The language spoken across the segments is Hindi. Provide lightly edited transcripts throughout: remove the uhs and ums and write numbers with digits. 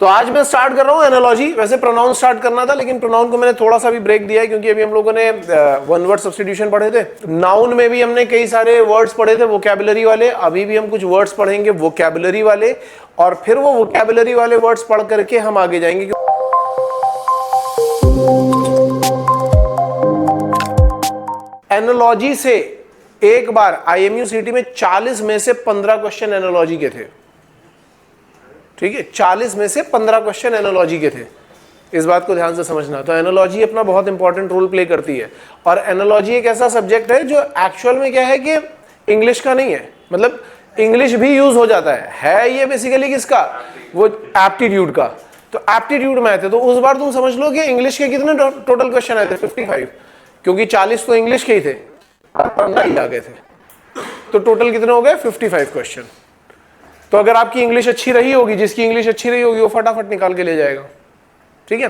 तो आज मैं स्टार्ट कर रहा हूँ एनालॉजी। वैसे प्रोनाउन स्टार्ट करना था, लेकिन प्रोनाउन को मैंने थोड़ा सा भी ब्रेक दिया है क्योंकि अभी हम लोगों ने वन वर्ड सब्स्टिट्यूशन पढ़े थे। नाउन में भी हमने कई सारे वर्ड्स पढ़े थे वोकैबुलरी वाले। अभी भी हम कुछ वर्ड्स पढ़ेंगे वोकैबुलरी वाले, और फिर वो वोकैबुलरी वाले वर्ड्स पढ़ करके हम आगे जाएंगे। एनालॉजी से एक बार आईएमयू सीटी में 40 में से 15 क्वेश्चन एनालॉजी के थे। ठीक है, 40 में से 15 क्वेश्चन एनालॉजी के थे। इस बात को ध्यान से समझना। तो एनालॉजी अपना बहुत इंपॉर्टेंट रोल प्ले करती है, और एनालॉजी एक ऐसा सब्जेक्ट है जो एक्चुअल में क्या है कि इंग्लिश का नहीं है, मतलब इंग्लिश भी यूज हो जाता है ये बेसिकली किसका, वो एप्टीट्यूड का। तो एप्टीट्यूड में आए थे, तो उस बार तुम समझ लो कि इंग्लिश के कितने टोटल क्वेश्चन आए थे, 55, क्योंकि 40 तो इंग्लिश के ही थे, 15 ही आ गए थे। तो टोटल कितने हो गए, 55 क्वेश्चन। तो अगर आपकी इंग्लिश अच्छी रही होगी, जिसकी इंग्लिश अच्छी रही होगी वो फटाफट निकाल के ले जाएगा। ठीक है,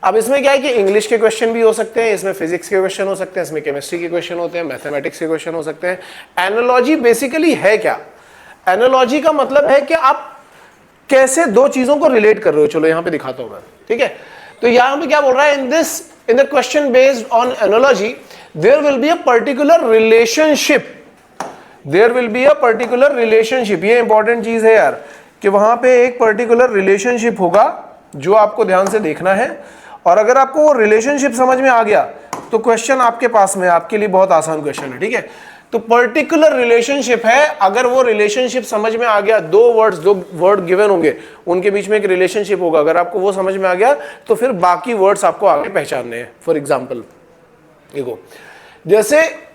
अब इसमें क्या है कि इंग्लिश के क्वेश्चन भी हो सकते हैं, इसमें फिजिक्स के क्वेश्चन हो सकते हैं, इसमें केमिस्ट्री के क्वेश्चन होते हैं, मैथमेटिक्स के क्वेश्चन हो सकते हैं। एनालॉजी बेसिकली है क्या? एनालॉजी का मतलब है कि आप कैसे दो चीजों को रिलेट कर रहे हो। चलो यहां पे दिखाता हूं मैं। ठीक है, तो यहां पे क्या बोल रहा है, in the question based on analogy there will be a particular relationship, there will be a particular relationship. ये इंपॉर्टेंट चीज है यार, कि वहां पे एक पर्टिकुलर रिलेशनशिप होगा जो आपको ध्यान से देखना है। और अगर आपको वो रिलेशनशिप समझ में आ गया तो क्वेश्चन आपके पास में, आपके लिए बहुत आसान क्वेश्चन है। ठीक है, तो पर्टिकुलर रिलेशनशिप है, अगर वो रिलेशनशिप समझ में आ गया, दो वर्ड गिवन होंगे, उनके बीच में एक रिलेशनशिप होगा, अगर आपको वो समझ में आ गया तो फिर बाकी वर्ड्स आपको आगे पहचानने हैं। फॉर एग्जाम्पल देखो, जैसे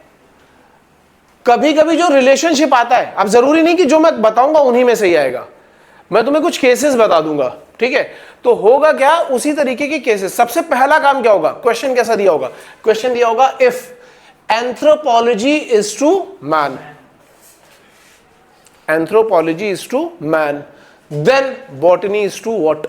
कभी कभी जो रिलेशनशिप आता है, अब जरूरी नहीं कि जो मैं बताऊंगा उन्हीं में से ही आएगा, मैं तुम्हें कुछ केसेस बता दूंगा। ठीक है, तो होगा क्या, उसी तरीके के केसेस। सबसे पहला काम क्या होगा, क्वेश्चन कैसा दिया होगा, क्वेश्चन दिया होगा if anthropology is to man, anthropology is to man, then botany is to what.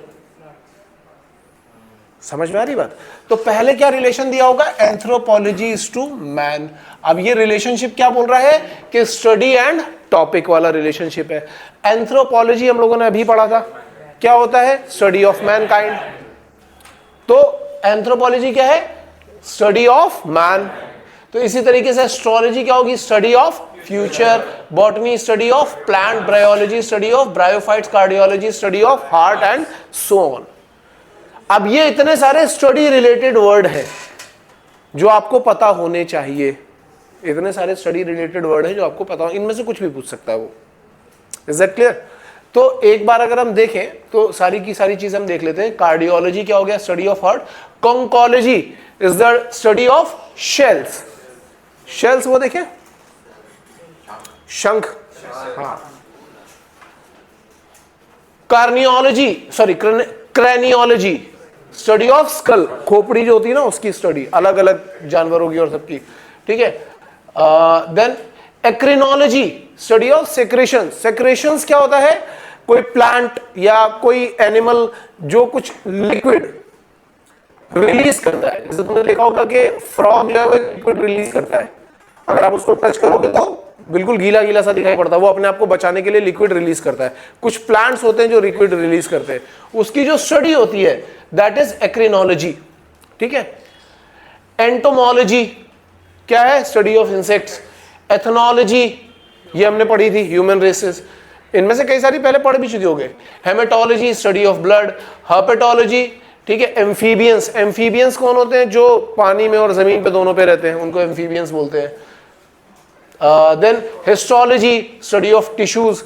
समझ में आ रही बात? तो पहले क्या रिलेशन दिया होगा, एंथ्रोपोलॉजी इज टू मैन। अब ये रिलेशनशिप क्या बोल रहा है कि स्टडी एंड टॉपिक वाला रिलेशनशिप है। एंथ्रोपोलॉजी हम लोगों ने अभी पढ़ा था, क्या होता है, स्टडी ऑफ मैनकाइंड। तो एंथ्रोपोलॉजी क्या है, स्टडी ऑफ मैन। तो इसी तरीके से एस्ट्रोलॉजी क्या होगी, study of future. Botany study of plant, bryology study of bryophytes, cardiology study of heart and so on. अब ये इतने सारे स्टडी रिलेटेड वर्ड हैं जो आपको पता होने चाहिए, इतने सारे स्टडी रिलेटेड वर्ड हैं जो आपको पता हो, इनमें से कुछ भी पूछ सकता है वो। Is that clear? तो एक बार अगर हम देखें तो सारी की सारी चीज हम देख लेते हैं। कार्डियोलॉजी क्या हो गया, study of heart. Conchology is the study of shells, shells वो देखें, शंख, हाँ। कार्नियोलॉजी, सॉरी क्रैनियोलॉजी, स्टडी ऑफ स्कल, खोपड़ी जो होती है ना उसकी स्टडी, अलग अलग जानवरों की और सबकी। ठीक है, then eccrinology, study of secretion. Secretions क्या होता है, कोई प्लांट या कोई एनिमल जो कुछ लिक्विड रिलीज करता है। जैसे तुमने देखा होगा कि फ्रॉग जो है वो लिक्विड रिलीज करता है, अगर आप उसको टच करोगे तो बिल्कुल गीला गीला सा दिखाई पड़ता है, वो अपने आप को बचाने के लिए लिक्विड रिलीज करता है। कुछ प्लांट्स होते हैं जो लिक्विड रिलीज करते हैं, उसकी जो स्टडी होती है दैट इज एक्रिनोलॉजी। ठीक है, एंटोमोलॉजी क्या है, स्टडी ऑफ इंसेक्ट्स। एथनोलॉजी ये हमने पढ़ी थी, ह्यूमन रेसेस, इनमें से कई सारी पहले पढ़ भी चुके होंगे। Haematology, study of blood. Herpetology, ठीक है। एम्फीबियंस, एम्फीबियंस कौन होते हैं, जो पानी में और जमीन पे दोनों पे रहते हैं, उनको एम्फीबियंस बोलते हैं। Then histology, study of tissues.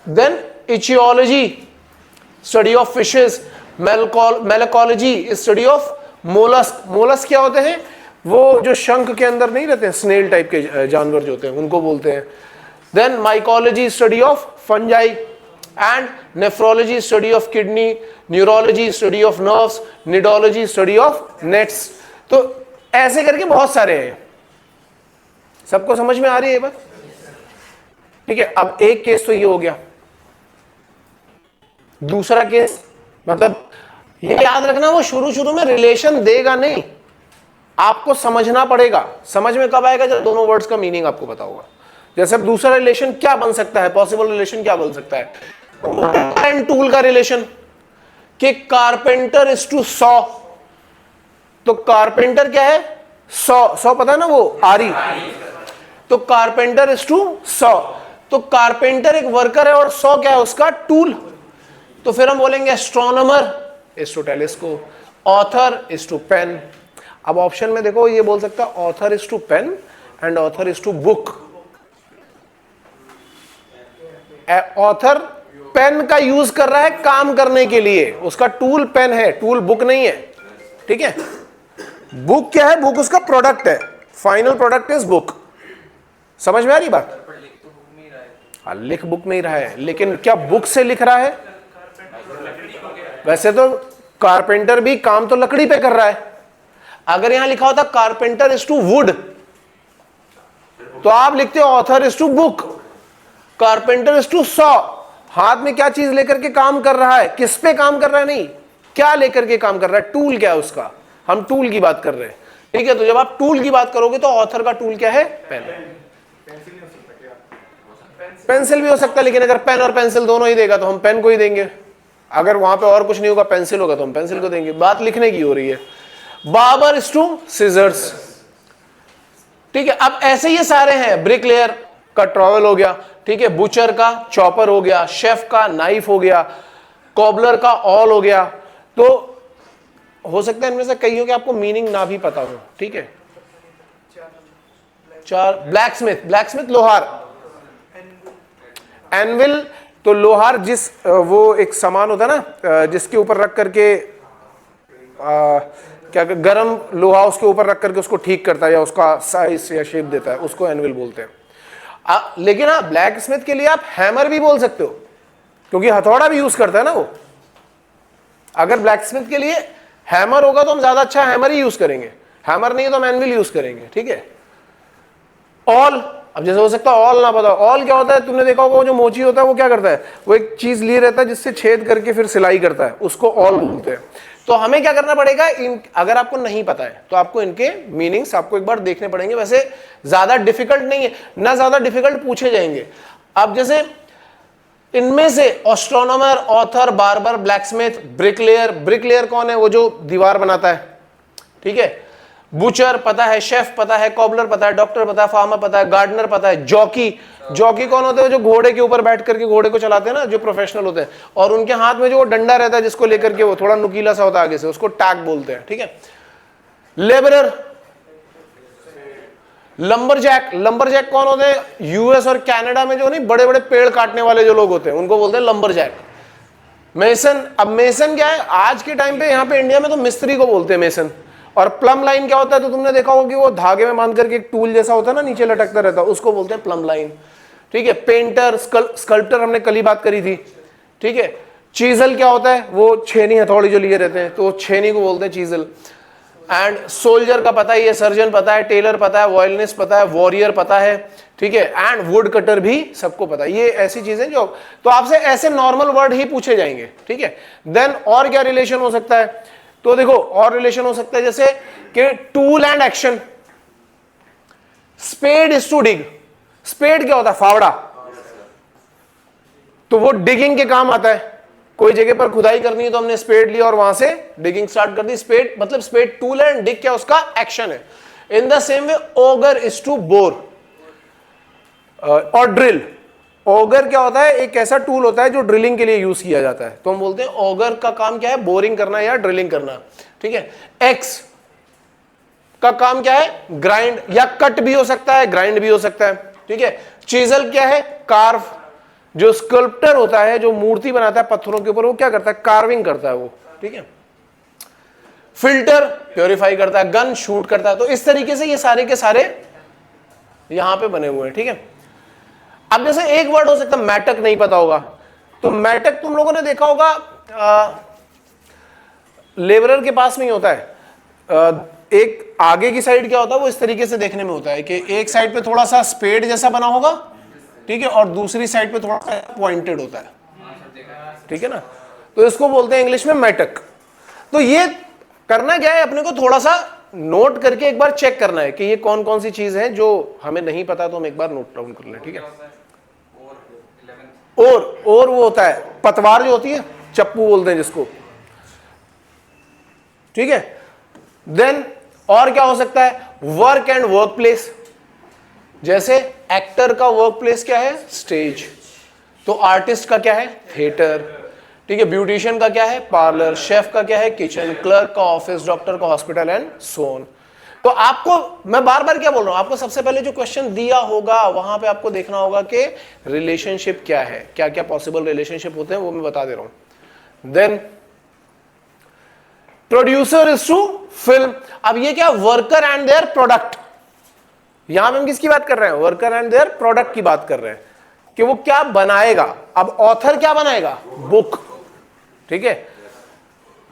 Then ichthyology, study of fishes. Malacology, study of mollusc. Mollusc क्या होते हैं, वो जो शंख के अंदर नहीं रहते हैं, स्नेल टाइप के जानवर जो होते हैं उनको बोलते हैं। Then mycology, study of fungi. And nephrology, study of kidney. Neurology, study of nerves. Nidology, study of nests. तो ऐसे करके बहुत सारे हैं। सबको समझ में आ रही है ये बात? ठीक है, अब एक केस तो ये हो गया। दूसरा केस, मतलब ये याद रखना, वो शुरू में रिलेशन देगा नहीं, आपको समझना पड़ेगा। समझ में कब आएगा, जब दोनों वर्ड्स का मीनिंग आपको पता होगा। जैसे अब दूसरा रिलेशन क्या बन सकता है, पॉसिबल रिलेशन क्या बन सकता है, एंड टूल का रिलेशन कि कारपेंटर इज टू सॉ, तो कारपेंटर क्या है, सॉ, सॉ पता है ना वो आरी, तो कारपेंटर इज टू सॉ, तो कारपेंटर एक वर्कर है और सॉ क्या है उसका टूल, तो फिर हम बोलेंगे astronomer is to telescope, author is to pen. अब ऑप्शन में देखो ये बोल सकता है author is to pen and author is to book. Author pen का यूज कर रहा है काम करने के लिए, उसका टूल पेन है, टूल बुक नहीं है, ठीक है। बुक क्या है, बुक उसका प्रोडक्ट है, फाइनल प्रोडक्ट इज बुक। समझ में आ रही बात? हाँ, लिख बुक नहीं रहा है, लेकिन क्या बुक से लिख रहा है? वैसे तो कारपेंटर भी काम तो लकड़ी पे कर रहा है। अगर यहां लिखा होता कारपेंटर इज टू वुड, तो आप लिखते हो author is to book, carpenter is to saw. हाथ में क्या चीज लेकर के काम कर रहा है, किस पे काम कर रहा है, नहीं क्या लेकर के काम कर रहा है, टूल क्या है उसका, हम टूल की बात कर रहे हैं, ठीक है। तो जब आप टूल की बात करोगे तो ऑथर का टूल क्या है, पेन। पेंसिल भी हो सकता है, लेकिन अगर पेन और पेंसिल दोनों ही देगा तो हम पेन को ही देंगे, अगर वहां पे और कुछ नहीं होगा पेंसिल होगा तो हम पेंसिल को देंगे। बात लिखने की हो रही है। बार्बर इज टू सिजर्स, ठीक है। अब ऐसे ये सारे हैं, ब्रिकलेयर का ट्रॉवेल हो गया, ठीक है, बुचर का चॉपर हो गया, शेफ का नाइफ हो गया, कॉबलर का ऑल हो गया। तो हो सकता है इनमें से कईयों के आपको मीनिंग ना भी पता हो, ठीक है। चार, ब्लैकस्मिथ, ब्लैकस्मिथ लोहार, एनविल तो लोहार जिस वो एक सामान होता है ना जिसके ऊपर रख करके क्या गरम लोहा उसके ऊपर रख करके उसको ठीक करता है या उसका साइज या शेप देता है, उसको एनविल बोलते हैं। लेकिन हाँ, ब्लैक स्मिथ के लिए आप हैमर भी बोल सकते हो, क्योंकि हथौड़ा भी यूज करता है ना वो। अगर ब्लैक स्मिथ के लिए हैमर होगा तो हम ज्यादा अच्छा हैमर ही यूज करेंगे, हैमर नहीं है तो हम एनविल यूज करेंगे, ठीक है। ऑल, अब जैसे हो सकता है ऑल ना पता, ऑल क्या होता है, तुमने देखा होगा वो जो मोची होता है वो क्या करता है, वो एक चीज लिए रहता है जिससे छेद करके फिर सिलाई करता है, उसको ऑल बोलते हैं। तो हमें क्या करना पड़ेगा, अगर आपको नहीं पता है तो आपको इनके मीनिंग्स आपको एक बार देखने पड़ेंगे। वैसे ज्यादा डिफिकल्ट नहीं है ना, ज्यादा डिफिकल्ट पूछे जाएंगे। अब जैसे इनमें से astronomer, author, barber, blacksmith, bricklayer, bricklayer कौन है, वो जो दीवार बनाता है, ठीक है। बुचर पता है, शेफ पता है, कॉबलर पता है, डॉक्टर पता है, फार्मर पता है, गार्डनर पता है, जॉकी, जॉकी कौन होते हैं, जो घोड़े के ऊपर बैठ करके घोड़े को चलाते हैं ना, जो प्रोफेशनल होते हैं, और उनके हाथ में जो वो डंडा रहता है जिसको लेकर के वो थोड़ा नुकीला सा होता है आगे से, उसको टैग बोलते हैं, ठीक है। लेबरर, लंबरजैक, लंबरजैक कौन होते हैं, यूएस और कनाडा में जो नहीं बड़े बड़े पेड़ काटने वाले जो लोग होते हैं उनको बोलते हैं लंबरजैक। मेसन, अब मेसन क्या है, आज के टाइम पे यहाँ पे इंडिया में तो मिस्त्री को बोलते हैं मेसन। और प्लम लाइन क्या होता है, तो तुमने देखा होगा कि वो धागे में बांध करके एक टूल जैसा होता है ना, नीचे लटकता रहता है, उसको बोलते हैं प्लम लाइन, ठीक है। पेंटर, स्कल्प्टर हमने कल ही बात करी थी, ठीक है। चीजल क्या होता है, वो छेनी हथौड़ी जो लिए रहते हैं, तो छेनी को बोलते हैं चीजल। एंड सोल्जर का पता ही है, सर्जन पता है, टेलर पता है, वॉयलिनिस्ट पता है, वॉरियर पता है, ठीक है। एंड वुड कटर भी सबको पता है। ये ऐसी चीजें जो, तो आपसे ऐसे नॉर्मल वर्ड ही पूछे जाएंगे, ठीक है। देन और क्या रिलेशन हो सकता है, तो देखो और रिलेशन हो सकता है जैसे कि tool and action. Spade is to dig, spade क्या होता है, फावड़ा, तो वो डिगिंग के काम आता है। कोई जगह पर खुदाई करनी है तो हमने स्पेड लिया और वहां से डिगिंग स्टार्ट कर दी। स्पेड मतलब स्पेड टूल है, एंड डिग क्या उसका एक्शन है। In the same way auger is to bore और ड्रिल। ऑगर क्या होता है, एक ऐसा टूल होता है जो ड्रिलिंग के लिए यूज किया जाता है, तो हम बोलते हैं ऑगर का काम क्या है, बोरिंग करना या ड्रिलिंग करना, ठीक है। एक्स का काम क्या है, ग्राइंड या कट भी हो सकता है, ग्राइंड भी हो सकता है, ठीक है। चीजल क्या है, कार्व, जो स्कल्प्टर होता है जो मूर्ति बनाता है पत्थरों के ऊपर, वो क्या करता है, कार्विंग करता है वो, ठीक है। फिल्टर प्योरीफाई करता है, गन शूट करता है। तो इस तरीके से ये सारे के सारे यहां पे बने हुए हैं, ठीक है। अब जैसे एक वर्ड हो सकता है, मैटक नहीं पता होगा, तो मैटक तुम लोगों ने देखा होगा लेबरर के पास में ही होता है। एक आगे की साइड क्या होता है, वो इस तरीके से देखने में होता है कि एक साइड पे थोड़ा सा स्पेड जैसा बना होगा, ठीक है, और दूसरी साइड पे थोड़ा सा पॉइंटेड होता है, ठीक है ना। तो इसको बोलते हैं इंग्लिश में मैटक। तो ये करना क्या है, अपने को थोड़ा सा नोट करके एक बार चेक करना है कि ये कौन कौन सी चीज है जो हमें नहीं पता, तो हम एक बार नोट डाउन कर लें, ठीक है। और वो होता है पतवार जो होती है, चप्पू बोलते हैं जिसको, ठीक है। देन और क्या हो सकता है, वर्क एंड वर्क प्लेस, जैसे एक्टर का वर्क प्लेस क्या है, स्टेज, तो आर्टिस्ट का क्या है, थिएटर, ठीक है। ब्यूटिशियन का क्या है, पार्लर, शेफ का क्या है, किचन, क्लर्क का ऑफिस, डॉक्टर का हॉस्पिटल एंड सो ऑन। तो आपको मैं बार बार क्या बोल रहा हूं, आपको सबसे पहले जो क्वेश्चन दिया होगा वहां पे आपको देखना होगा कि रिलेशनशिप क्या है, क्या क्या पॉसिबल रिलेशनशिप होते हैं वो मैं बता दे रहा हूं। Then producer is to film, अब ये क्या, वर्कर एंड देयर प्रोडक्ट, यहां पे हम किसकी बात कर रहे हैं, वर्कर एंड देयर प्रोडक्ट की बात कर रहे हैं कि वो क्या बनाएगा। अब ऑथर क्या बनाएगा, बुक, ठीक है।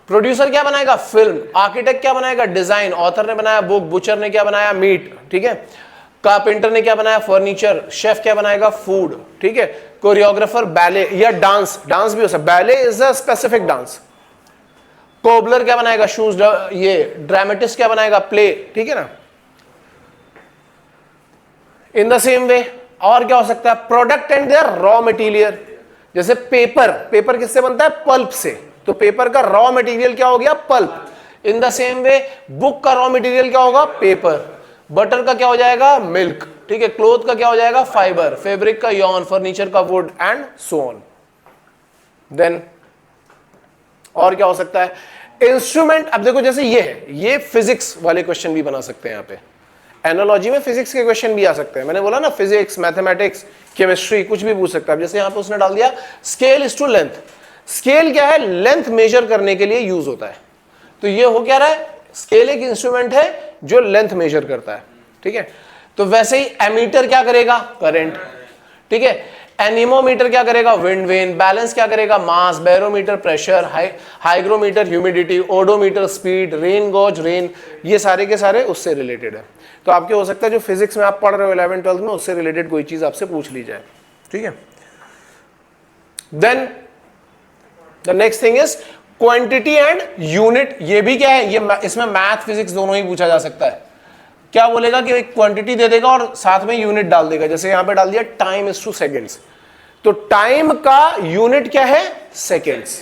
प्रोड्यूसर क्या बनाएगा, फिल्म। आर्किटेक्ट क्या बनाएगा, डिजाइन। ऑथर ने बनाया बुक, बुचर ने क्या बनाया, मीट, ठीक है। कारपेंटर ने क्या बनाया, फर्नीचर। शेफ क्या बनाएगा, फूड, ठीक है। कोरियोग्राफर बैले या डांस, डांस भी हो सकता है, ballet is a specific dance. Cobbler क्या बनाएगा, शूज। ये ड्रामेटिस्ट क्या बनाएगा, प्ले, ठीक है ना। इन द सेम वे और क्या हो सकता है, product and their raw material, जैसे पेपर, पेपर किससे बनता है, पल्प से, तो पेपर का रॉ मटेरियल क्या हो गया, pulp. In the same way book का रॉ मटेरियल क्या होगा, पेपर। बटर का क्या हो जाएगा, मिल्क, ठीक है। क्लोथ का क्या हो जाएगा, फाइबर। फैब्रिक का यॉन, फर्नीचर का wood and so on. Then और क्या हो सकता है, इंस्ट्रूमेंट। अब देखो जैसे ये है, ये फिजिक्स वाले क्वेश्चन भी बना सकते हैं यहाँ पे, एनालॉजी में फिजिक्स के क्वेश्चन भी आ सकते हैं। मैंने बोला ना, फिजिक्स, मैथमेटिक्स, केमिस्ट्री, कुछ भी पूछ सकता है। जैसे यहां पे उसने डाल दिया scale is to length, scale क्या है, लेंथ मेजर करने के लिए यूज होता है। तो ये हो क्या रहा है, स्केल एक इंस्ट्रूमेंट है जो लेंथ मेजर करता है, ठीक है। तो वैसे ही एमीटर क्या करेगा, करंट, ठीक है। एनीमोमीटर क्या करेगा, विंड वेन। बैलेंस क्या करेगा, mass. Barometer pressure, hygrometer humidity, odometer speed, rain gauge rain, ये सारे के सारे उससे रिलेटेड है। तो आपके हो सकता है जो फिजिक्स में आप पढ़ रहे हो 11th 12th में, उससे रिलेटेड कोई चीज आपसे पूछ ली जाए, ठीक है। Then the next thing is quantity and unit. ये भी क्या है, ये इसमें मैथ फिजिक्स दोनों ही पूछा जा सकता है। क्या बोलेगा कि क्वांटिटी दे देगा और साथ में यूनिट डाल देगा, जैसे यहां पे डाल दिया टाइम इज टू सेकेंड्स, तो टाइम का यूनिट क्या है, सेकेंड्स।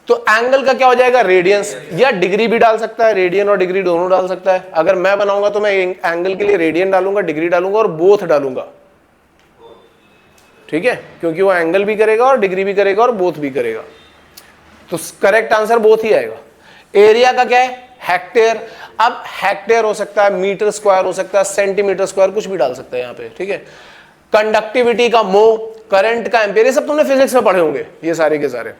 तो एंगल का क्या हो जाएगा, रेडियंस, या डिग्री भी डाल सकता है, रेडियन और डिग्री दोनों डाल सकता है। अगर मैं बनाऊंगा तो मैं एंगल के लिए रेडियन डालूंगा, डिग्री डालूंगा और बोथ डालूंगा, ठीक है, क्योंकि वो एंगल भी करेगा और डिग्री भी करेगा और बोथ भी करेगा। तो करेक्ट आंसर बोथ ही आएगा। एरिया का क्या है, हेक्टेयर। अब हेक्टेयर हो सकता है, मीटर स्क्वायर हो सकता है, सेंटीमीटर स्क्वायर, कुछ भी डाल सकता है यहाँ पे, ठीक है। कंडक्टिविटी का मो, करंट का एम्पियर, ये सब तुमने फिजिक्स में पढ़े होंगे ये सारे के सारे,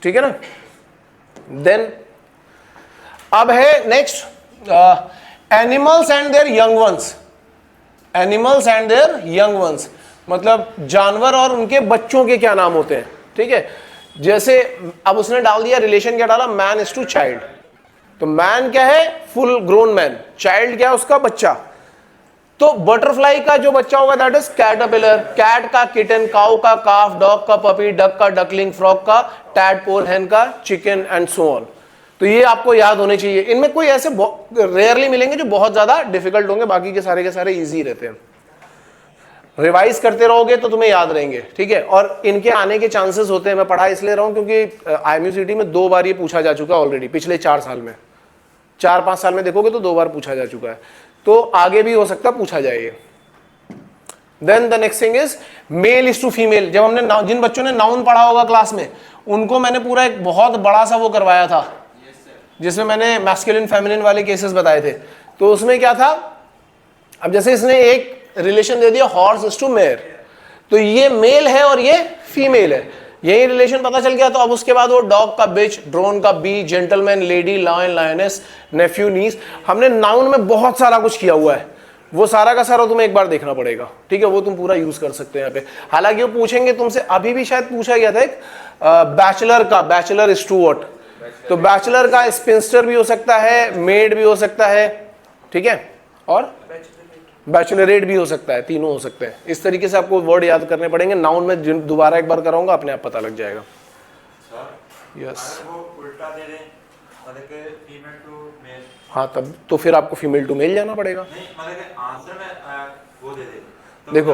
ठीक है ना। देन अब है next animals and there young ones. Animals and there young ones मतलब जानवर और उनके बच्चों के क्या नाम होते हैं, ठीक है। जैसे अब उसने डाल दिया रिलेशन, क्या डाला, मैन इज टू चाइल्ड। तो मैन क्या है, फुल ग्रोन मैन। चाइल्ड क्या है, उसका बच्चा। तो बटरफ्लाई का जो बच्चा होगा दैट इज कैटरपिलर। कैट का किटन, काउ का काफ, डॉग का पपी, डक का डकलिंग, फ्रॉग का टैडपोल, हेन का चिकन एंड सो ऑन। तो ये आपको याद होने चाहिए। इनमें कोई ऐसे रेयरली मिलेंगे जो बहुत ज्यादा डिफिकल्ट होंगे, बाकी के सारे इजी रहते हैं। रिवाइज करते रहोगे तो तुम्हें याद रहेंगे, ठीक है। और इनके आने के चांसेस होते हैं, मैं पढ़ा इसलिए रहा हूं क्योंकि IMUCT में 2 बार ये पूछा जा चुका है ऑलरेडी, पिछले 4 साल में, 4-5 साल में देखोगे तो 2 बार पूछा जा चुका है, तो आगे भी हो सकता है पूछा जाए ये। Then the next thing is male is to female. जब हमने जिन बच्चों ने नाउन पढ़ा होगा क्लास में, उनको मैंने पूरा एक बहुत बड़ा सा वो करवाया था, जिसमें मैंने मैस्कुलिन फेमिनिन वाले केसेस बताए थे। तो उसमें क्या था, अब जैसे इसने एक रिलेशन दे दिया हॉर्स इज टू मेयर, तो ये मेल है और ये फीमेल है, यही रिलेशन पता चल गया। तो अब उसके बाद वो डॉग का बिच, ड्रोन का bee, gentleman lady, lion lioness, nephew niece. हमने नाउन में बहुत सारा कुछ किया हुआ है, वो सारा का सारा तुम्हें एक बार देखना पड़ेगा, ठीक है। वो तुम पूरा यूज कर सकते हो यहाँ पे। हालांकि वो पूछेंगे तुमसे, अभी भी शायद पूछा गया था एक बैचलर का, बैचलर इज टू व्हाट। तो बैचलर का स्पिंस्टर भी हो सकता है, मेड भी हो सकता है, ठीक है, और बैचलरेट भी हो सकता है, तीनों हो सकते हैं। इस तरीके से आपको वर्ड याद करने पड़ेंगे। नाउन में दोबारा एक बार कराऊंगा, अपने आप पता लग जाएगा। यस, उल्टा दे दें, फीमेल टू मेल, हाँ, तब तो फिर आपको फीमेल टू मेल जाना पड़ेगा। नहीं, मतलब आंसर में वो दे दे, तो देखो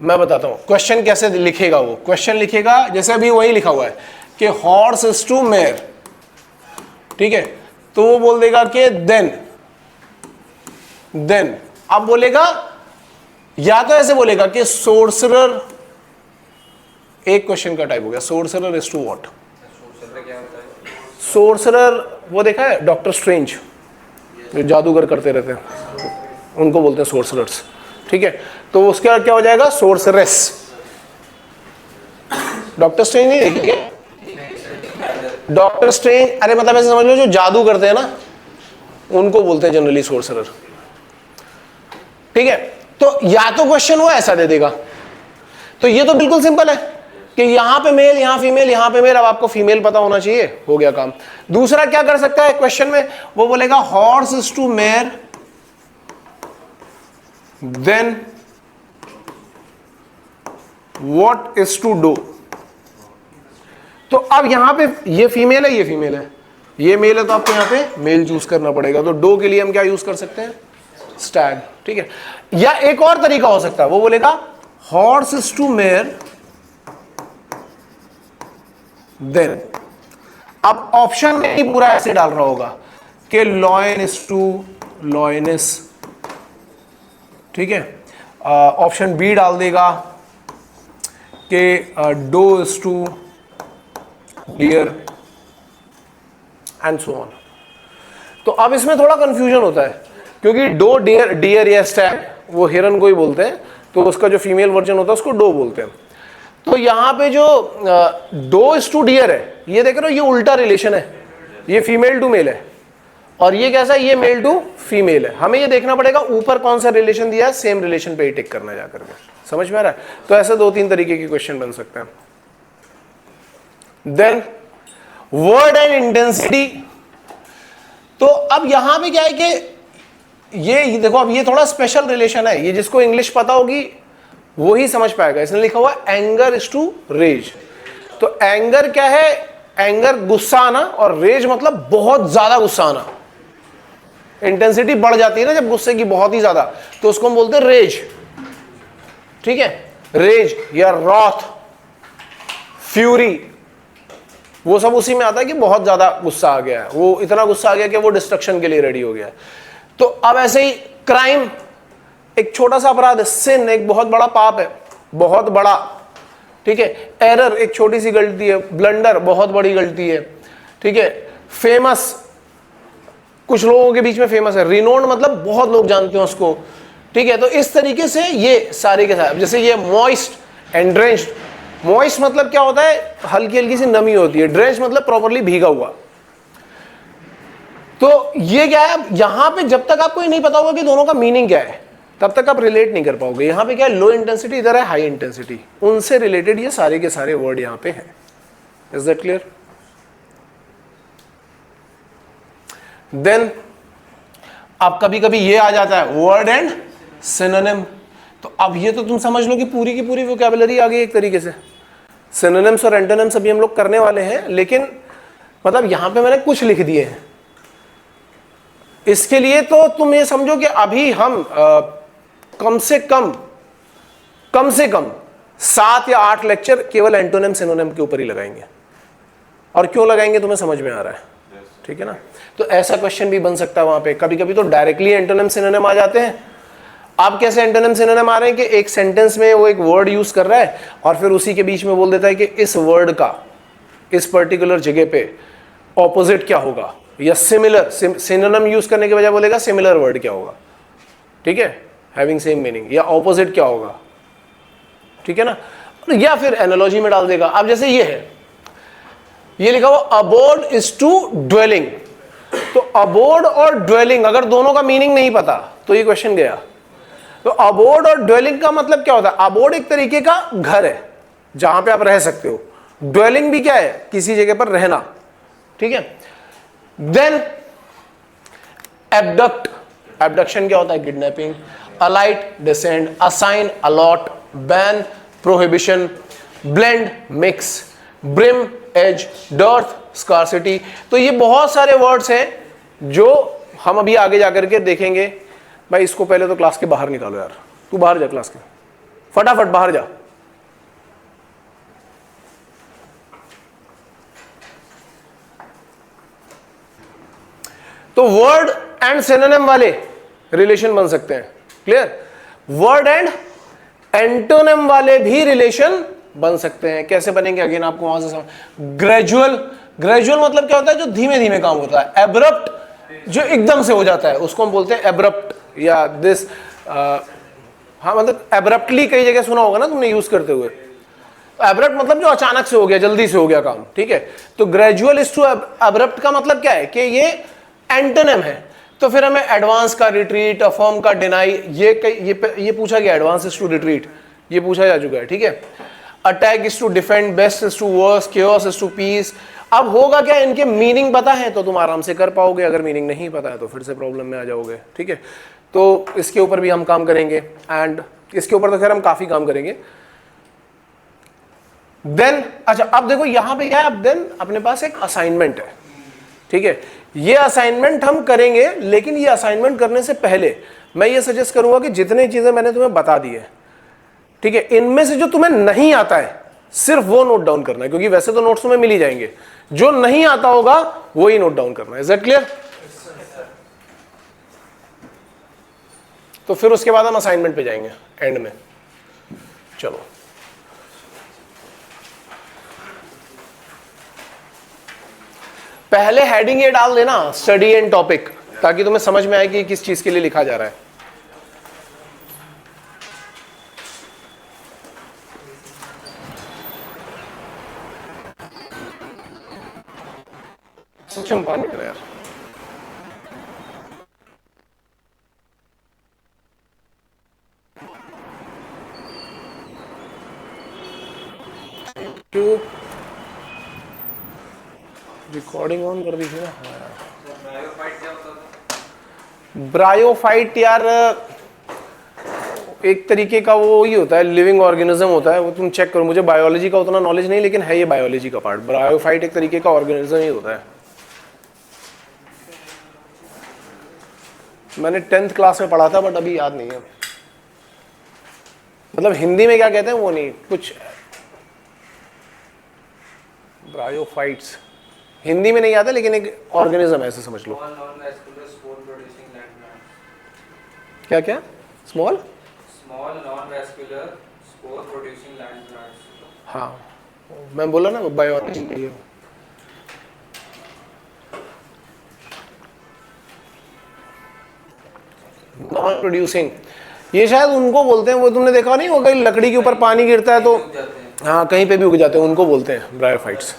मैं बताता हूँ क्वेश्चन कैसे लिखेगा। वो क्वेश्चन लिखेगा जैसे अभी वही लिखा हुआ है कि हॉर्स इज टू मेयर, ठीक है, तो वो बोल देगा कि देन अब बोलेगा, या तो ऐसे बोलेगा कि सोर्सरर, एक क्वेश्चन का टाइप हो गया, sorcerer is to what. Sorcerer वो देखा है डॉक्टर स्ट्रेंज, जो जादूगर करते रहते हैं, उनको बोलते हैं सोर्सरर्स, ठीक है। तो उसके बाद क्या हो जाएगा, सोर्सरेस। डॉक्टर स्ट्रेंज नहीं देखेंगे, डॉक्टर स्ट्रेंज, अरे मतलब ऐसे समझ लो जो जादू करते हैं ना, उनको बोलते हैं जनरली सोर्सरर, ठीक है। तो या तो क्वेश्चन वो ऐसा दे देगा, तो ये तो बिल्कुल सिंपल है कि यहां पे मेल, यहां फीमेल, यहां पे मेल, अब आपको फीमेल पता होना चाहिए, हो गया काम। दूसरा क्या कर सकता है क्वेश्चन में, वो बोलेगा horse is to mare, then what is to doe. तो अब यहां पे ये फीमेल है, ये फीमेल है, ये मेल है, तो आपको यहां पे मेल चूज करना पड़ेगा। तो डो के लिए हम क्या यूज कर सकते हैं, स्टैग, ठीक है। या एक और तरीका हो सकता है, वो बोलेगा horse is to mare, then अब ऑप्शन में ही पूरा ऐसे डाल रहा होगा कि लॉयन इज टू लॉयनेस, ठीक है। ऑप्शन बी डाल देगा कि doe is to deer and so on. तो अब इसमें थोड़ा कंफ्यूजन होता है क्योंकि डो, डियर, डियर या स्टैग वो हिरन को ही बोलते हैं, तो उसका जो फीमेल वर्जन होता है उसको डो बोलते हैं। तो यहां पे जो डो इज टू डियर है, ये देख रहे हो, ये उल्टा रिलेशन है, ये फीमेल टू मेल है, और ये कैसा है, ये मेल टू फीमेल है। हमें ये देखना पड़ेगा ऊपर कौन सा रिलेशन दिया है, सेम रिलेशन पे ही टिक करना है जाकर के, समझ में आ रहा है। तो ऐसे 2-3 तरीके के क्वेश्चन बन सकते हैं। देन वर्ड एंड इंटेंसिटी, तो अब यहां पे क्या है कि ये देखो, अब ये थोड़ा स्पेशल रिलेशन है, ये जिसको इंग्लिश पता होगी वो ही समझ पाएगा। इसने लिखा हुआ एंगर इज टू रेज। तो एंगर क्या है, एंगर गुस्सा आना, और रेज मतलब बहुत ज्यादा गुस्सा आना। इंटेंसिटी बढ़ जाती है ना जब गुस्से की बहुत ही ज्यादा, तो उसको हम बोलते हैं रेज, ठीक है। रेज या रॉथ, फ्यूरी, वो सब उसी में आता है कि बहुत ज्यादा गुस्सा आ गया है, वो इतना गुस्सा आ गया कि वो डिस्ट्रक्शन के लिए रेडी हो गया है। तो अब ऐसे ही क्राइम एक छोटा सा अपराध है, सिन एक बहुत बड़ा पाप है, बहुत बड़ा, ठीक है। एरर एक छोटी सी गलती है, ब्लंडर बहुत बड़ी गलती है, ठीक है। फेमस कुछ लोगों के बीच में फेमस है, रिनोन्ड मतलब बहुत लोग जानते हैं उसको, ठीक है। तो इस तरीके से ये सारे के सारे, जैसे ये मॉइस्ट एंड ड्रेंच्ड, मॉइस्ट मतलब क्या होता है, हल्की हल्की सी नमी होती है, ड्रेंच मतलब प्रॉपर्ली भीगा हुआ। तो ये क्या है, यहां पे जब तक आपको ये नहीं पता होगा कि दोनों का मीनिंग क्या है, तब तक आप रिलेट नहीं कर पाओगे। यहां पे क्या है, लो इंटेंसिटी, इधर है हाई इंटेंसिटी, उनसे रिलेटेड ये सारे के सारे वर्ड यहां पे हैं। Is that clear? देन अब कभी कभी ये आ जाता है वर्ड एंड सिनोनिम। तो अब ये तो तुम समझ लो कि पूरी की पूरी वोकैबुलरी आ गई एक तरीके से। सिनोनिम्स और एंटोनिम्स अभी हम लोग करने वाले हैं, लेकिन मतलब यहां पे मैंने कुछ लिख दिए हैं। इसके लिए तो तुम ये समझो कि अभी हम कम से कम 7 या 8 लेक्चर केवल एंटोनिम सिनोनिम के ऊपर ही लगाएंगे। और क्यों लगाएंगे तुम्हें समझ में आ रहा है, ठीक है ना। तो ऐसा क्वेश्चन भी बन सकता है वहां पे। कभी कभी तो डायरेक्टली एंटोनिम सिनोनिम आ जाते हैं। आप कैसे एंटोनिम सिनोनिम आ रहे हैं कि एक सेंटेंस में वो एक वर्ड यूज कर रहा है और फिर उसी के बीच में बोल देता है कि इस वर्ड का इस पर्टिकुलर जगह पे ऑपोजिट क्या होगा, या सिमिलर। सिनोनिम यूज करने के बजाय बोलेगा सिमिलर वर्ड क्या होगा, ठीक है, हैविंग सेम मीनिंग, या ऑपोजिट क्या होगा, ठीक है ना। या फिर एनालॉजी में डाल देगा। अब जैसे ये है, ये लिखा हुआ अबोर्ड इज टू ड्वेलिंग। तो अबोर्ड और ड्वेलिंग अगर दोनों का मीनिंग नहीं पता तो ये क्वेश्चन गया। तो अबोर्ड और ड्वेलिंग का मतलब क्या होता है, अबोर्ड एक तरीके का घर है जहां पे आप रह सकते हो, ड्वेलिंग भी क्या है, किसी जगह पर रहना, ठीक है। देन एबडक्ट, एबडक्शन क्या होता है, kidnapping. Alight, descend. Assign, allot. Ban, prohibition. Blend, mix. Brim, edge. Dearth, scarcity. तो ये बहुत सारे वर्ड्स हैं जो हम अभी आगे जाकर के देखेंगे। भाई इसको पहले तो क्लास के बाहर निकालो यार, तू बाहर जा क्लास के, फटाफट बाहर जा। तो वर्ड एंड सिनोनिम वाले रिलेशन बन सकते हैं, क्लियर। वर्ड एंड एंटोनिम वाले भी रिलेशन बन सकते हैं। कैसे बनेंगे अगेन आपको वहां से समझ। ग्रेजुअल, ग्रेजुअल मतलब क्या होता है, जो धीमे धीमे काम होता है। एब्रप्ट, जो एकदम से हो जाता है, उसको हम बोलते हैं एब्रप्ट या दिस। हाँ मतलब एब्रप्टली कई जगह सुना होगा ना तुमने यूज करते हुए। एब्रप्ट मतलब जो अचानक से हो गया, जल्दी से हो गया काम, ठीक है। तो ग्रेजुअल इज टू एब्रप्ट का मतलब क्या है कि ये एंटोनिम है। तो फिर हमें एडवांस का रिट्रीट, अफर्म का डिनाई, ये पूछा गया। एडवांस इज टू रिट्रीट, ये पूछा जा चुका है, ठीक है। Attack is to defend, best is to worse, chaos is to peace. अब होगा क्या, इनके मीनिंग पता है तो तुम आराम से कर पाओगे, अगर मीनिंग नहीं पता है तो फिर से प्रॉब्लम में आ जाओगे, ठीक है। तो इसके ऊपर भी हम काम करेंगे, एंड इसके ऊपर तो खैर हम काफी काम करेंगे। देन अच्छा, अब देखो यहां पे क्या है, अब देन अपने पास एक असाइनमेंट है, ठीक है। ये असाइनमेंट हम करेंगे, लेकिन ये असाइनमेंट करने से पहले मैं ये सजेस्ट करूंगा कि जितनी चीजें मैंने तुम्हें बता दी है, ठीक है, इनमें से जो तुम्हें नहीं आता है सिर्फ वो नोट डाउन करना है, क्योंकि वैसे तो नोट्स तुम्हें मिल ही जाएंगे। जो नहीं आता होगा वो ही नोट डाउन करना है। Is that clear? तो फिर उसके बाद हम असाइनमेंट पे जाएंगे एंड में। चलो पहले हेडिंग ये डाल देना, स्टडी एंड टॉपिक, ताकि तुम्हें समझ में आए कि किस चीज के लिए लिखा जा रहा है। सक्षम पानी यार। क्यों रिकॉर्डिंग ऑन कर दी थी ना। ब्रायोफाइट यार एक तरीके का वो ही होता है, लिविंग ऑर्गेनिज्म होता है वो। तुम चेक करो, मुझे बायोलॉजी का उतना नॉलेज नहीं, लेकिन है ये बायोलॉजी का पार्ट। ब्रायोफाइट एक तरीके का ऑर्गेनिज्म ही होता है। मैंने 10th क्लास में पढ़ा था, बट अभी याद नहीं है। मतलब हिंदी में क्या कहते हैं वो नहीं, कुछ ब्रायोफाइट्स हिंदी में नहीं आता, लेकिन एक ऑर्गेनिज्म है, ऐसे समझ लो। क्या क्या? Small non vascular spore producing land plants. हाँ मैं बोला ना बायोलॉजी के लिए। नॉन प्रोड्यूसिंग ये शायद उनको बोलते हैं, वो तुमने देखा नहीं वो कहीं लकड़ी के ऊपर पानी गिरता है तो हाँ कहीं पे भी उग जाते हैं, उनको बोलते हैं ब्रायोफाइट्स।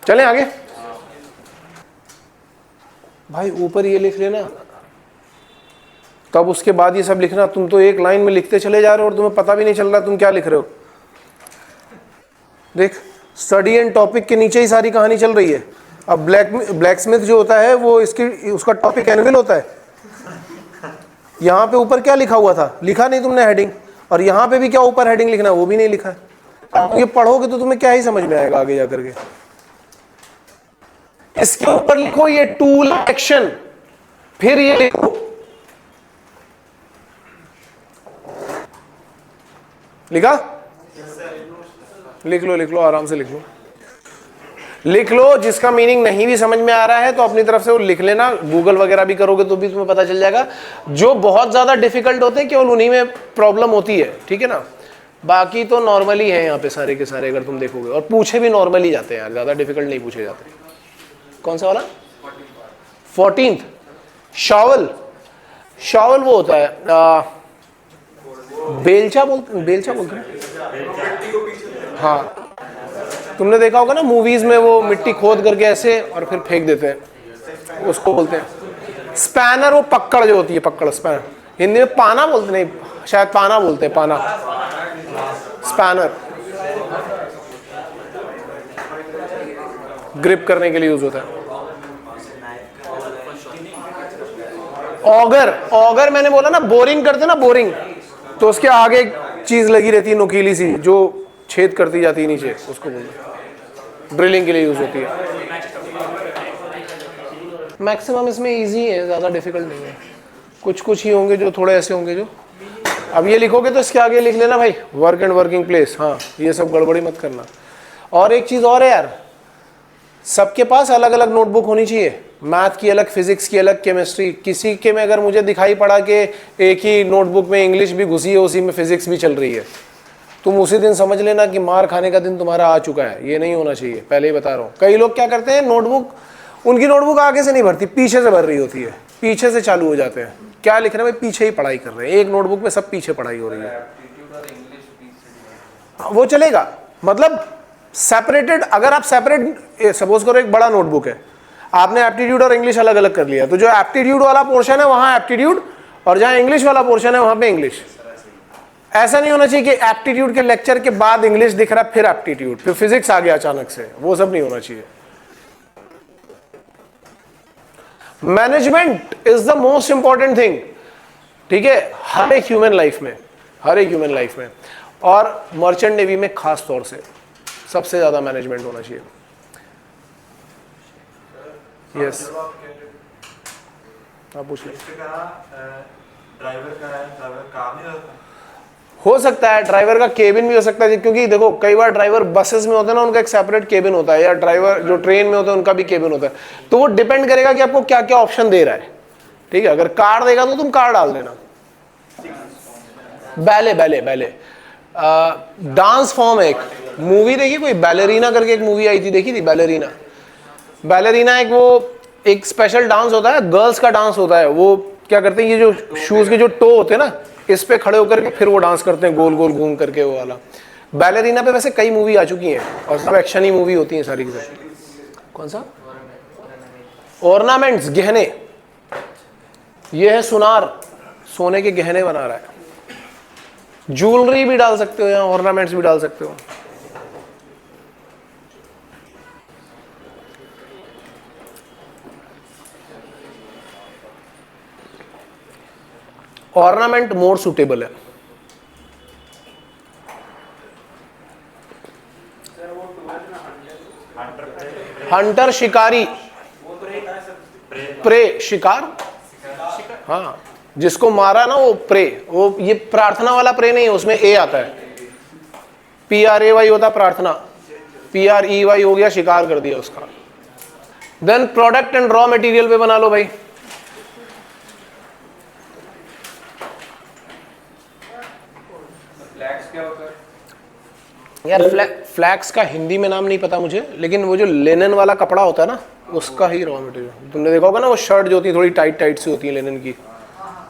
चलें आगे भाई, ऊपर ये लिख लेना, तब उसके बाद ये सब लिखना। तुम तो एक लाइन में लिखते चले जा रहे हो और तुम्हें पता भी नहीं चल रहा तुम क्या लिख रहे हो। देख, स्टडी एंड टॉपिक के नीचे ही सारी कहानी चल रही है। अब ब्लैकस्मिथ जो होता है वो उसका टॉपिक एनविल होता है। यहाँ पे ऊपर क्या लिखा हुआ था, लिखा नहीं तुमने हेडिंग, और यहाँ पे भी क्या ऊपर हेडिंग लिखना है वो भी नहीं लिखा है। अब ये पढ़ोगे तो तुम्हें क्या ही समझ में आएगा आगे जाकर के। इसके ऊपर लिखो ये टूल एक्शन, फिर ये लिखो लिखा, लिख लो आराम से लिख लो। जिसका मीनिंग नहीं भी समझ में आ रहा है तो अपनी तरफ से वो लिख लेना। गूगल वगैरह भी करोगे तो भी तुम्हें पता चल जाएगा। जो बहुत ज्यादा डिफिकल्ट होते हैं केवल उन्हीं में प्रॉब्लम होती है, ठीक है ना। बाकी तो नॉर्मली है यहाँ पे सारे के सारे, अगर तुम देखोगे, और पूछे भी नॉर्मली जाते हैं यार, ज्यादा डिफिकल्ट नहीं पूछे जाते। कौन सा वाला? 14th शॉवल वो होता है बेलचा बोलते हैं। हाँ तुमने देखा होगा ना मूवीज में, वो मिट्टी खोद करके ऐसे और फिर फेंक देते हैं, उसको बोलते हैं स्पैनर। वो पकड़ जो होती है, पकड़ स्पैनर, हिंदी में पाना बोलते नहीं, शायद पाना बोलते हैं, पाना स्पैनर ग्रिप करने के लिए यूज होता है। ऑगर मैंने बोला ना, बोरिंग करते ना, बोरिंग, तो उसके आगे एक चीज लगी रहती है नुकीली सी जो छेद करती जाती है नीचे, उसको बोलते हैं। ड्रिलिंग के लिए यूज होती है। मैक्सिमम इसमें इजी है, ज्यादा डिफिकल्ट नहीं है। कुछ ही होंगे जो थोड़े ऐसे होंगे जो अब ये लिखोगे तो इसके आगे लिख लेना भाई वर्क एंड वर्किंग प्लेस, हाँ ये सब गड़बड़ी मत करना। और एक चीज़ और है यार, सबके पास अलग अलग नोटबुक होनी चाहिए, मैथ की अलग, फिजिक्स की अलग, केमिस्ट्री। किसी के में अगर मुझे दिखाई पड़ा कि एक ही नोटबुक में इंग्लिश भी घुसी है, उसी में फिजिक्स भी चल रही है, तुम उसी दिन समझ लेना कि मार खाने का दिन तुम्हारा आ चुका है। ये नहीं होना चाहिए, पहले ही बता रहा हूँ। कई लोग क्या करते हैं, नोटबुक उनकी नोटबुक आगे से नहीं भरती, पीछे से भर रही होती है, पीछे से चालू हो जाते हैं। क्या लिख रहे हैं भाई, पीछे ही पढ़ाई कर रहे हैं, एक नोटबुक में सब पीछे पढ़ाई हो रही है। वो चलेगा, मतलब सेपरेटेड। अगर आप सेपरेट, सपोज करो एक बड़ा नोटबुक है, आपने एप्टीट्यूड और इंग्लिश अलग अलग कर लिया, तो जो एप्टीट्यूड वाला पोर्शन है वहां एप्टीट्यूड, और जहां इंग्लिश वाला पोर्शन है वहां पे इंग्लिश। ऐसा नहीं होना चाहिए कि एप्टीट्यूड के लेक्चर के बाद इंग्लिश दिख रहा फिर एप्टीट्यूड, फिर फिजिक्स आ गया अचानक से, वो सब नहीं होना चाहिए। Management is the most important thing, ठीक है, हर एक ह्यूमन लाइफ में, हर एक ह्यूमन लाइफ में, और मर्चेंट नेवी में खास तौर से सबसे ज्यादा मैनेजमेंट होना चाहिए। यस, आप पूछ लें। ड्राइवर का है, ड्राइवर कार नहीं रहता, हो सकता है ड्राइवर का केबिन भी हो सकता है, क्योंकि देखो कई बार ड्राइवर बसेस में होते हैं ना, उनका एक सेपरेट केबिन होता है, या ड्राइवर जो ट्रेन में होते हैं उनका भी केबिन होता है। तो वो डिपेंड करेगा कि आपको क्या क्या ऑप्शन दे रहा है, ठीक है। अगर कार देगा तो तुम कार डाल देना। Ballet ballet ballet dance form है, एक मूवी देखी कोई, बैलेरीना करके एक मूवी आई थी, देखी थी बैलेरीना? बैलेरीना एक वो एक स्पेशल डांस होता है, गर्ल्स का डांस होता है। वो क्या करते हैं, ये जो शूज के जो टो होते हैं ना, इस पे खड़े होकर के फिर वो डांस करते हैं गोल गोल घूम करके, वो वाला। बैलेरीना पे वैसे कई मूवी आ चुकी हैं, और सब एक्शन ही मूवी होती हैं सारी की सारी। कौन सा? ऑर्नामेंट्स, गहने। ये है सुनार, सोने के गहने बना रहा है। ज्वेलरी भी डाल सकते हो यहाँ, ऑर्नामेंट्स भी डाल सकते हो। ऑर्नामेंट मोर सुटेबल है। हंटर शिकारी, प्रे शिकार, हाँ जिसको मारा ना वो प्रे। वो ये प्रार्थना वाला प्रे नहीं है, उसमें ए आता है, PRAY होता प्रार्थना, PREY हो गया शिकार कर दिया उसका। Then product and raw material पे बना लो भाई। यार फ्लैक्स का हिंदी में नाम नहीं पता मुझे, लेकिन वो जो लेनिन वाला कपड़ा होता है ना, उसका ही रॉ मटेरियल। तुमने देखा होगा ना, वो शर्ट जो होती है थोड़ी टाइट टाइट सी होती है लेनिन की,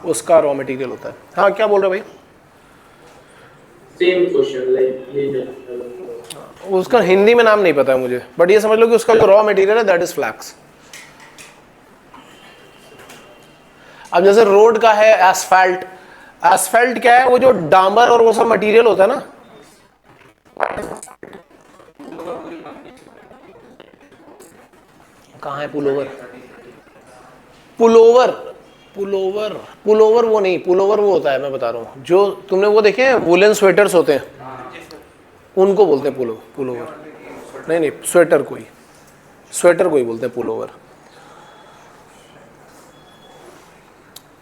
उसका रॉ मटेरियल होता है। हाँ क्या बोल रहे भाई? सेम क्वेश्चन लाइक, उसका हिंदी में नाम नहीं पता है मुझे, बट ये समझ लो कि उसका जो रॉ मटेरियल है दैट इज फ्लैक्स। अब जैसे रोड का है एसफाल्ट, एसफाल्ट क्या है, वो जो डामर और वो सब मटेरियल होता है ना, कहाँ है पुलोवर? पुलोवर पुलोवर पुलोवर वो नहीं, पुलोवर वो होता है, मैं बता रहा हूँ, जो तुमने वो देखे हैं वुलन स्वेटर्स होते हैं, उनको बोलते हैं पुलोवर। नहीं नहीं, स्वेटर कोई, स्वेटर कोई बोलते हैं पुलोवर।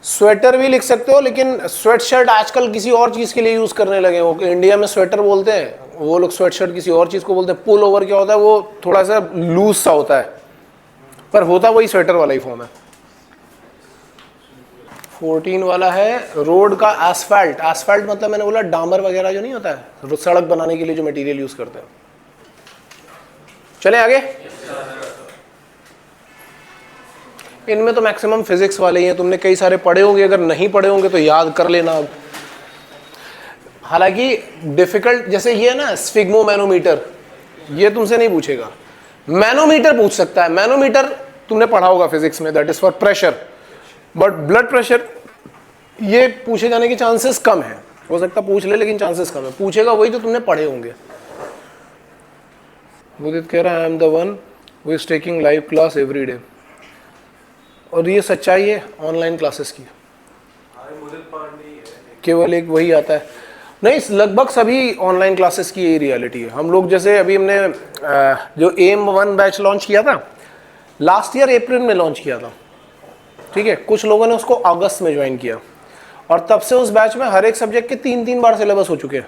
स्वेटर भी लिख सकते हो, लेकिन स्वेट शर्ट आजकल किसी और चीज के लिए यूज करने लगे। वो इंडिया में स्वेटर बोलते हैं, वो लोग स्वेट शर्ट किसी और चीज को बोलते हैं। पुल ओवर क्या होता है, वो थोड़ा सा लूज सा होता है, पर होता वही स्वेटर वाला ही फॉर्म है। 14 वाला है रोड का एसफाल्ट। एसफाल्ट मतलब मैंने बोला डामर वगैरह जो नहीं होता है, सड़क बनाने के लिए जो मटेरियल यूज करते हैं। चले आगे। इनमें तो मैक्सिमम फिजिक्स वाले ही हैं, तुमने कई सारे पढ़े होंगे, अगर नहीं पढ़े होंगे तो याद कर लेना अब। हालांकि डिफिकल्ट जैसे ये है ना स्फिग्मोमैनोमीटर, ये तुमसे नहीं पूछेगा। मैनोमीटर पूछ सकता है, मैनोमीटर तुमने पढ़ा होगा फिजिक्स में, that is for pressure, but blood pressure ये पूछे जाने के चांसेस कम है। हो सकता पूछ ले, लेकिन चांसेस कम है। पूछेगा वही जो तुमने पढ़े होंगे। मुदित कह रहा है I am the one who is taking live class every day, और ये सच्चाई है ऑनलाइन क्लासेस की। केवल एक वही आता है नहीं, लगभग सभी ऑनलाइन क्लासेस की यही रियलिटी है। हम लोग जैसे अभी हमने जो एम 1 बैच लॉन्च किया था लास्ट ईयर अप्रैल में लॉन्च किया था, ठीक है। कुछ लोगों ने उसको अगस्त में ज्वाइन किया, और तब से उस बैच में हर एक सब्जेक्ट के 3-3 बार सिलेबस हो चुके हैं।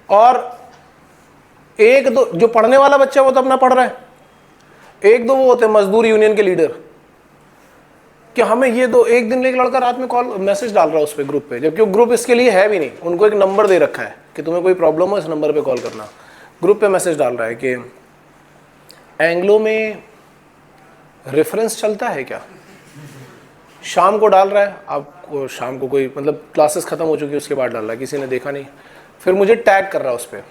और एक दो जो पढ़ने वाला बच्चा वो तो अपना पढ़ रहा है, एक दो वो होते हैं मजदूर यूनियन के लीडर कि हमें ये दो। एक दिन एक लड़का रात में कॉल मैसेज डाल रहा है उस पर ग्रुप पे, जबकि वो ग्रुप इसके लिए है भी नहीं। उनको एक नंबर दे रखा है कि तुम्हें कोई प्रॉब्लम हो इस नंबर पे कॉल करना। ग्रुप पे मैसेज डाल रहा है कि एंग्लो में रेफरेंस चलता है क्या। शाम को डाल रहा है, आपको शाम को कोई मतलब क्लासेस खत्म हो चुकी है उसके बाद डाल रहा है, किसी ने देखा नहीं। फिर मुझे टैग कर रहा है उस पर,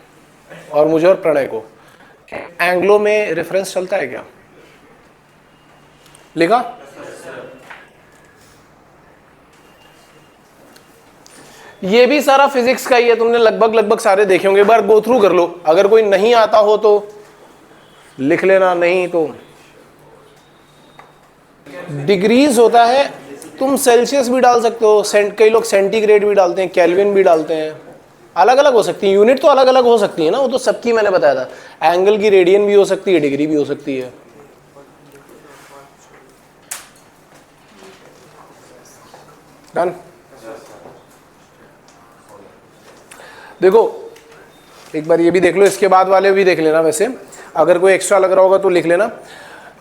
और मुझे और प्रणय को, एंग्लो में रेफरेंस चलता है क्या लिखा। ये भी सारा फिजिक्स का ही है, तुमने लगभग सारे देखे होंगे, एक बार गो थ्रू कर लो। अगर कोई नहीं आता हो तो लिख लेना, नहीं तो डिग्रीज होता है। तुम सेल्सियस भी डाल सकते हो, कई लोग सेंटीग्रेड भी डालते हैं, केल्विन भी डालते हैं, अलग अलग हो सकती है। यूनिट तो अलग अलग हो सकती है ना, वो तो सबकी मैंने बताया था। एंगल की रेडियन भी हो सकती है, डिग्री भी हो सकती है। डन। देखो एक बार ये भी देख लो, इसके बाद वाले भी देख लेना। वैसे अगर कोई एक्स्ट्रा लग रहा होगा तो लिख लेना।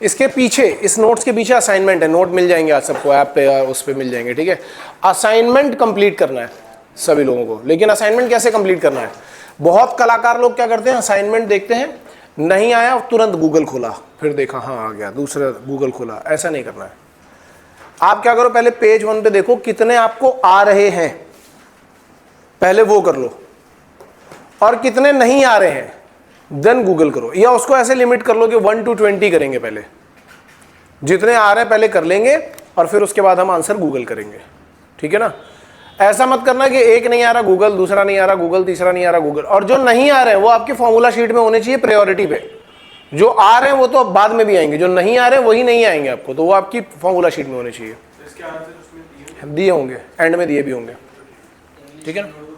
इसके पीछे, इस नोट्स के पीछे असाइनमेंट है, नोट मिल जाएंगे आज सबको ऐप पे या उस पे मिल जाएंगे, ठीक है। असाइनमेंट कंप्लीट करना है सभी लोगों को, लेकिन असाइनमेंट कैसे कंप्लीट करना है। बहुत कलाकार लोग क्या करते हैं, असाइनमेंट देखते हैं, नहीं आया तुरंत गूगल खोला, फिर देखा हाँ आ गया, दूसरा गूगल खोला। ऐसा नहीं करना है। आप क्या करो, पहले पेज 1 पे देखो कितने आपको आ रहे हैं, पहले वो कर लो, और कितने नहीं आ रहे हैं देन गूगल करो। या उसको ऐसे लिमिट कर लो कि 1 to 20 करेंगे, पहले जितने आ रहे हैं पहले कर लेंगे और फिर उसके बाद हम आंसर गूगल करेंगे, ठीक है ना। ऐसा मत करना कि एक नहीं आ रहा गूगल, दूसरा नहीं आ रहा गूगल, तीसरा नहीं आ रहा गूगल। और जो नहीं आ रहे हैं वो आपके फॉर्मूला शीट में होने चाहिए प्रायोरिटी पे। जो आ रहे हैं वो तो अब बाद में भी आएंगे, जो नहीं आ रहे हैं वही नहीं आएंगे आपको, तो वो आपकी फॉर्मूला शीट में होने चाहिए। दिए होंगे, एंड में दिए भी होंगे, ठीक है ना।